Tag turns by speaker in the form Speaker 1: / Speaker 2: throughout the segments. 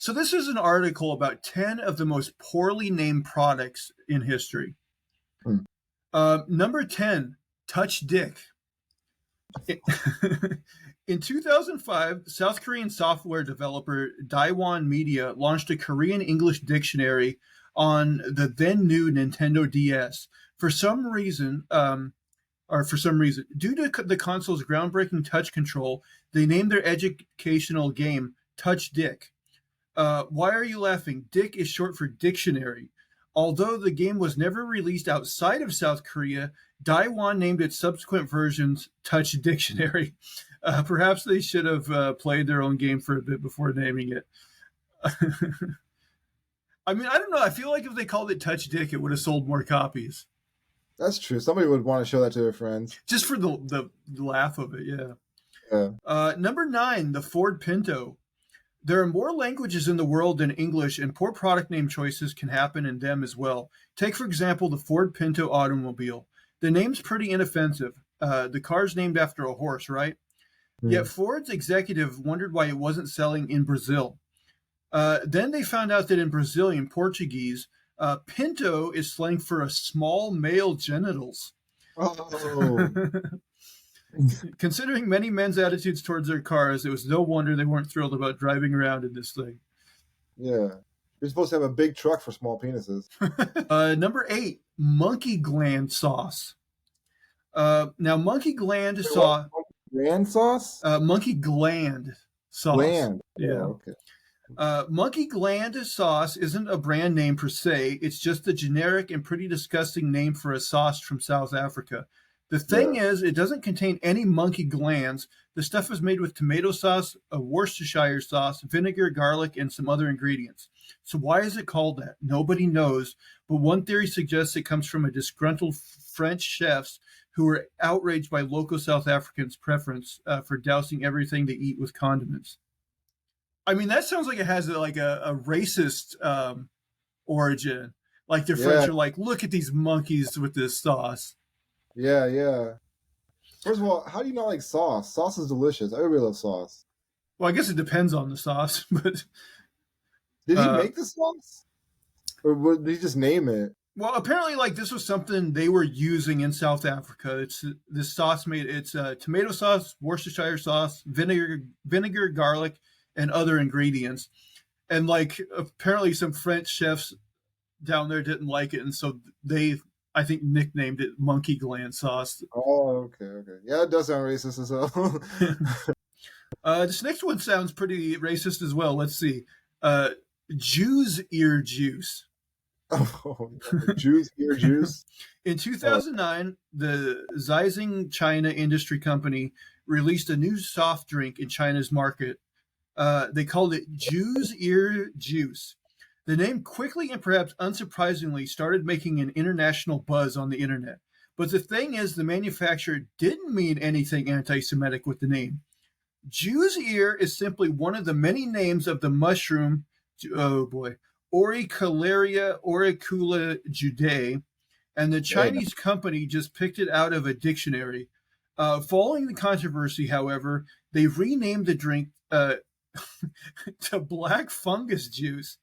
Speaker 1: So this is an article about 10 of the most poorly named products in history.
Speaker 2: Hmm.
Speaker 1: Number 10, Touch Dick. In 2005, South Korean software developer Daiwan Media launched a Korean English dictionary on the then new Nintendo DS. For some reason, due to the console's groundbreaking touch control, they named their educational game Touch Dick. Why are you laughing? Dick is short for dictionary. Although the game was never released outside of South Korea, Daiwan named its subsequent versions Touch Dictionary. Perhaps they should have played their own game for a bit before naming it. I mean, I don't know. I feel like if they called it Touch Dick, it would have sold more copies.
Speaker 2: That's true. Somebody would want to show that to their friends.
Speaker 1: Just for the laugh of it, yeah.
Speaker 2: Yeah.
Speaker 1: Number 9, the Ford Pinto. There are more languages in the world than English, and poor product name choices can happen in them as well. Take, for example, the Ford Pinto automobile. The name's pretty inoffensive. The car's named after a horse, right? Yet Ford's executive wondered why it wasn't selling in Brazil. Then they found out that in Brazilian Portuguese, pinto is slang for a small male genitals.
Speaker 2: Oh.
Speaker 1: Considering many men's attitudes towards their cars, it was no wonder they weren't thrilled about driving around in this thing.
Speaker 2: Yeah. You're supposed to have a big truck for small penises.
Speaker 1: Number 8, monkey gland sauce. Now, monkey gland sauce.
Speaker 2: Gland sauce?
Speaker 1: Monkey gland sauce.
Speaker 2: Gland.
Speaker 1: Yeah.
Speaker 2: Okay.
Speaker 1: Monkey gland sauce isn't a brand name per se. It's just the generic and pretty disgusting name for a sauce from South Africa. The thing is, it doesn't contain any monkey glands. The stuff is made with tomato sauce, a Worcestershire sauce, vinegar, garlic, and some other ingredients. So why is it called that? Nobody knows, but one theory suggests it comes from a disgruntled French chefs who were outraged by local South Africans' preference for dousing everything they eat with condiments. I mean, that sounds like it has like a racist origin. Like the French are like, look at these monkeys with this sauce.
Speaker 2: Yeah, yeah. First of all, how do you not like sauce? Sauce is delicious. Everybody loves sauce.
Speaker 1: Well, I guess it depends on the sauce, but...
Speaker 2: Did he make the sauce? Or did he just name it?
Speaker 1: Well, apparently, like, this was something they were using in South Africa. It's this sauce it's tomato sauce, Worcestershire sauce, vinegar, garlic, and other ingredients. And, like, apparently some French chefs down there didn't like it, and so they... I think nicknamed it monkey gland sauce.
Speaker 2: Oh, okay. Yeah, it does sound racist as hell.
Speaker 1: This next one sounds pretty racist as well. Let's see. Jew's ear juice.
Speaker 2: Oh, Jew's ear juice?
Speaker 1: In 2009, the Zizing China Industry Company released a new soft drink in China's market. They called it Jew's ear juice. The name quickly and perhaps unsurprisingly started making an international buzz on the internet. But the thing is, the manufacturer didn't mean anything anti-Semitic with the name. Jew's ear is simply one of the many names of the mushroom, Auricularia auricula judae, and the Chinese company just picked it out of a dictionary. Following the controversy, however, they renamed the drink to black fungus juice.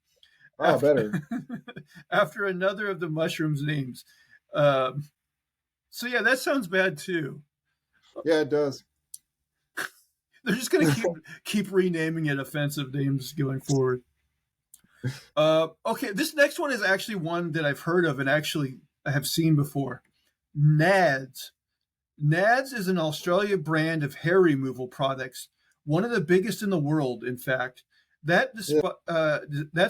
Speaker 1: After another of the mushroom's names. So yeah, that sounds bad too.
Speaker 2: Yeah, it does.
Speaker 1: They're just going to keep renaming it offensive names going forward. Okay, this next one is actually one that I've heard of and actually I have seen before. Nads. Nads is an Australia brand of hair removal products, one of the biggest in the world, in fact. That's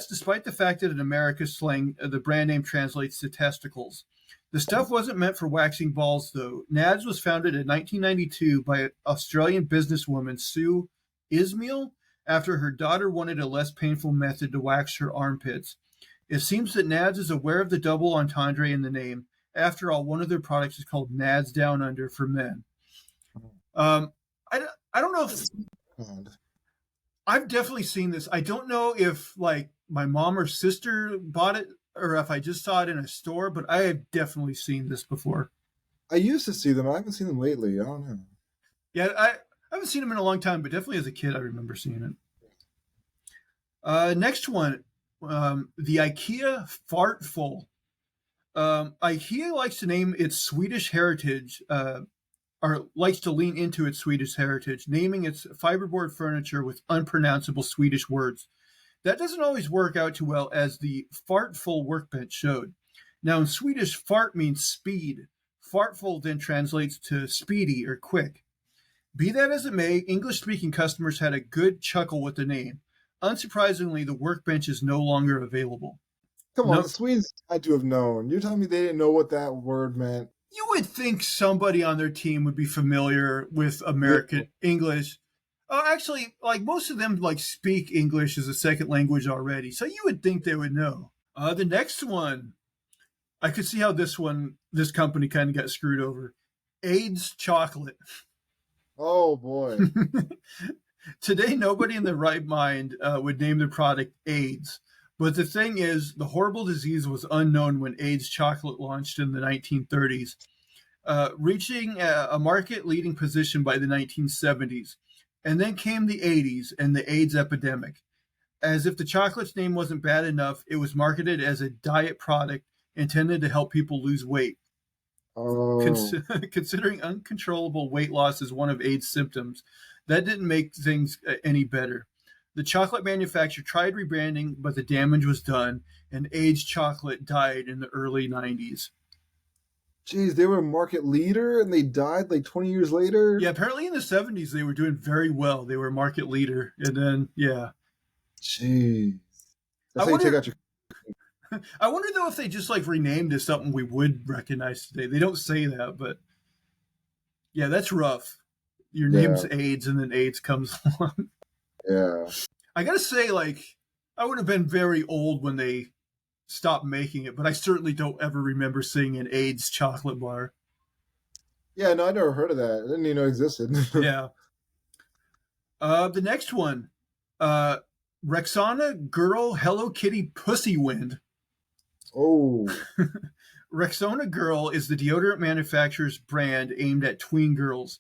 Speaker 1: despite the fact that in America's slang, the brand name translates to testicles. The stuff wasn't meant for waxing balls, though. Nads was founded in 1992 by Australian businesswoman Sue Ismail after her daughter wanted a less painful method to wax her armpits. It seems that Nads is aware of the double entendre in the name. After all, one of their products is called Nads Down Under for men. I don't know if... I've definitely seen this. I don't know if like my mom or sister bought it or if I just saw it in a store, but I have definitely seen this before.
Speaker 2: I used to see them. I haven't seen them lately. I don't know.
Speaker 1: Yeah, I haven't seen them in a long time, but definitely as a kid, I remember seeing Next one, the IKEA Fartful. IKEA likes to name its Swedish heritage, or likes to lean into its Swedish heritage, naming its fiberboard furniture with unpronounceable Swedish words. That doesn't always work out too well, as the Fartful workbench showed. Now, in Swedish, fart means speed. Fartful then translates to speedy or quick. Be that as it may, English speaking customers had a good chuckle with the name. Unsurprisingly, the workbench is no longer available.
Speaker 2: Come on,
Speaker 1: No,
Speaker 2: the Swedes had to have known. You're telling me they didn't know what that word meant?
Speaker 1: you would think somebody on their team would be familiar with
Speaker 2: Yeah.
Speaker 1: American English. Actually, like most of them, like speak English as a second language already, so you would think they would know. The next one, I could see how this company kind of got screwed over. AIDS chocolate.
Speaker 2: Oh boy.
Speaker 1: Today, nobody in their right mind would name their product AIDS. But the thing is, the horrible disease was unknown when AIDS chocolate launched in the 1930s, reaching a market leading position by the 1970s. And then came the 80s and the AIDS epidemic. As if the chocolate's name wasn't bad enough, it was marketed as a diet product intended to help people lose weight.
Speaker 2: Oh.
Speaker 1: Considering uncontrollable weight loss is one of AIDS symptoms, that didn't make things any better. The chocolate manufacturer tried rebranding, but the damage was done, and AIDS chocolate died in the early 90s.
Speaker 2: Jeez, they were a market leader and they died like 20 years later?
Speaker 1: Yeah, apparently in the 70s they were doing very well. They were a market leader, and then yeah.
Speaker 2: Jeez.
Speaker 1: I
Speaker 2: That's how you take
Speaker 1: wonder.
Speaker 2: out your.
Speaker 1: I wonder though if they just like renamed it something we would recognize today. They don't say that, but yeah, that's rough. Your name's
Speaker 2: Yeah.
Speaker 1: AIDS, and then AIDS comes along.
Speaker 2: Yeah.
Speaker 1: I gotta say, like, I would have been very old when they stopped making it, but I certainly don't ever remember seeing an AIDS chocolate bar.
Speaker 2: Yeah, no, I never heard of that. I didn't even know it existed.
Speaker 1: Yeah. The next one, uh, Rexona Girl Hello Kitty Pussy Wind.
Speaker 2: Oh.
Speaker 1: Rexona Girl is the deodorant manufacturer's brand aimed at tween girls.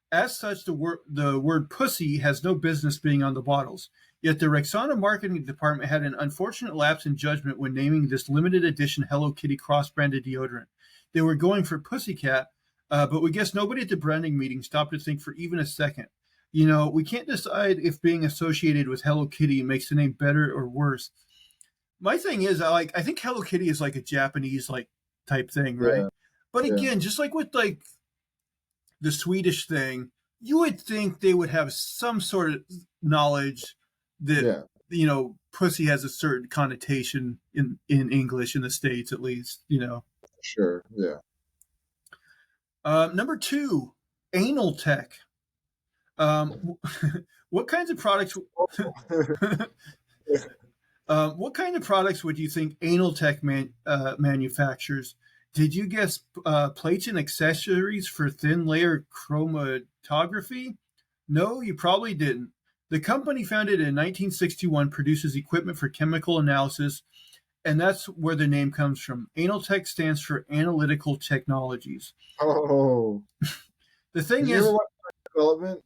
Speaker 1: As such, the word pussy has no business being on the bottles. Yet the Rexona marketing department had an unfortunate lapse in judgment when naming this limited edition Hello Kitty cross-branded deodorant. They were going for Pussycat, but we guess nobody at the branding meeting stopped to think for even a second. You know, we can't decide if being associated with Hello Kitty makes the name better or worse. My thing is, I think Hello Kitty is like a Japanese like type thing, right?
Speaker 2: Yeah.
Speaker 1: But
Speaker 2: Yeah.
Speaker 1: again, just like with like the Swedish thing, you would think they would have some sort of knowledge that
Speaker 2: Yeah.
Speaker 1: pussy has a certain connotation in English in the States, at least.
Speaker 2: Sure. Yeah.
Speaker 1: Number two, anal tech. What kinds of products? What kind of products would you think anal tech manufactures? Did you guess plates and accessories for thin layer chromatography? No, you probably didn't. The company, founded in 1961, produces equipment for chemical analysis, and that's where the name comes from. Analtech stands for Analytical Technologies.
Speaker 2: Oh.
Speaker 1: The
Speaker 2: Did
Speaker 1: thing
Speaker 2: you
Speaker 1: is,
Speaker 2: ever watch Development?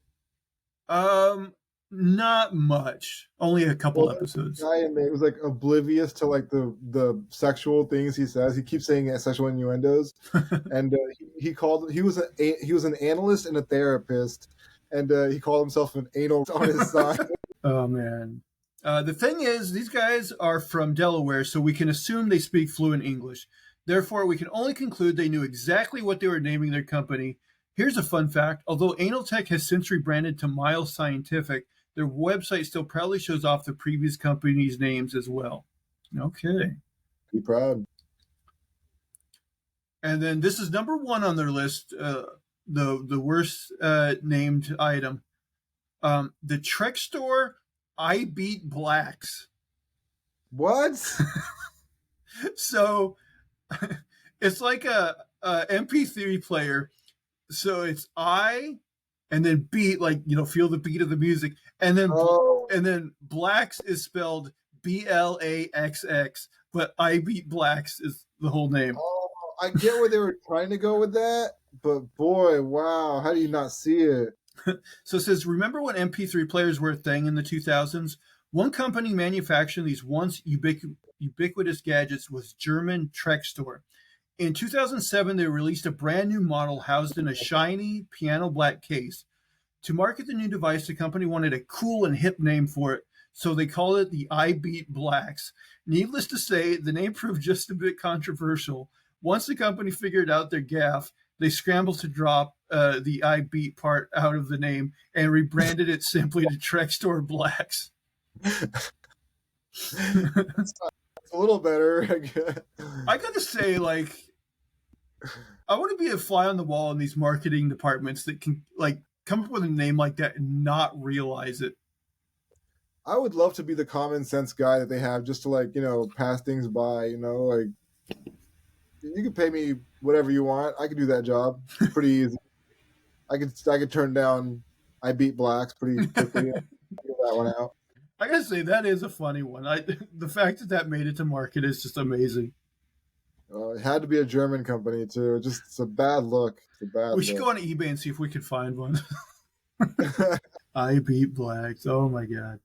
Speaker 1: not much. Only a couple
Speaker 2: Well, there's
Speaker 1: episodes.
Speaker 2: a guy in there who's like oblivious to like the sexual things he says. He keeps saying sexual innuendos, and he was an analyst and a therapist, and he called himself an anal on his side.
Speaker 1: Oh man. The thing is, these guys are from Delaware, so we can assume they speak fluent English. Therefore, we can only conclude they knew exactly what they were naming their company. Here's a fun fact. Although Analtech has since rebranded to Miles Scientific, their website still proudly shows off the previous company's names as well. Okay.
Speaker 2: Be proud.
Speaker 1: And then this is number one on their list, the worst named item. The Trek Store I Beat Blacks.
Speaker 2: What?
Speaker 1: So it's like a MP3 player. So it's I and then beat, like, feel the beat of the music. And then
Speaker 2: Oh.
Speaker 1: and then Blacks is spelled BLAXX, but I Beat Blacks is the whole name.
Speaker 2: Oh, I get where they were trying to go with that, but boy, wow, how do you not see it?
Speaker 1: So it says, remember when MP3 players were a thing in the 2000s? One company manufacturing these once ubiquitous gadgets was German Trextor. In 2007, they released a brand new model housed in a shiny piano black case. To market the new device, the company wanted a cool and hip name for it, so they called it the iBeat Blacks. Needless to say, the name proved just a bit controversial. Once the company figured out their gaffe, they scrambled to drop the iBeat part out of the name and rebranded it simply to Trextor Blacks.
Speaker 2: It's a little better, I guess.
Speaker 1: I gotta say, like, I want to be a fly on the wall in these marketing departments that can like come up with a name like that and not realize it.
Speaker 2: I would love to be the common sense guy that they have just to like, pass things by, like you can pay me whatever you want. I could do that job. It's pretty easy. I could turn down I beat blacks pretty quickly and figure that one out.
Speaker 1: I gotta say that is a funny one. The fact that that made it to market is just amazing.
Speaker 2: It had to be a German company too. Just it's a bad look. It's a bad
Speaker 1: We should
Speaker 2: look.
Speaker 1: go on eBay and see if we can find one. I beat blacks. Oh my god.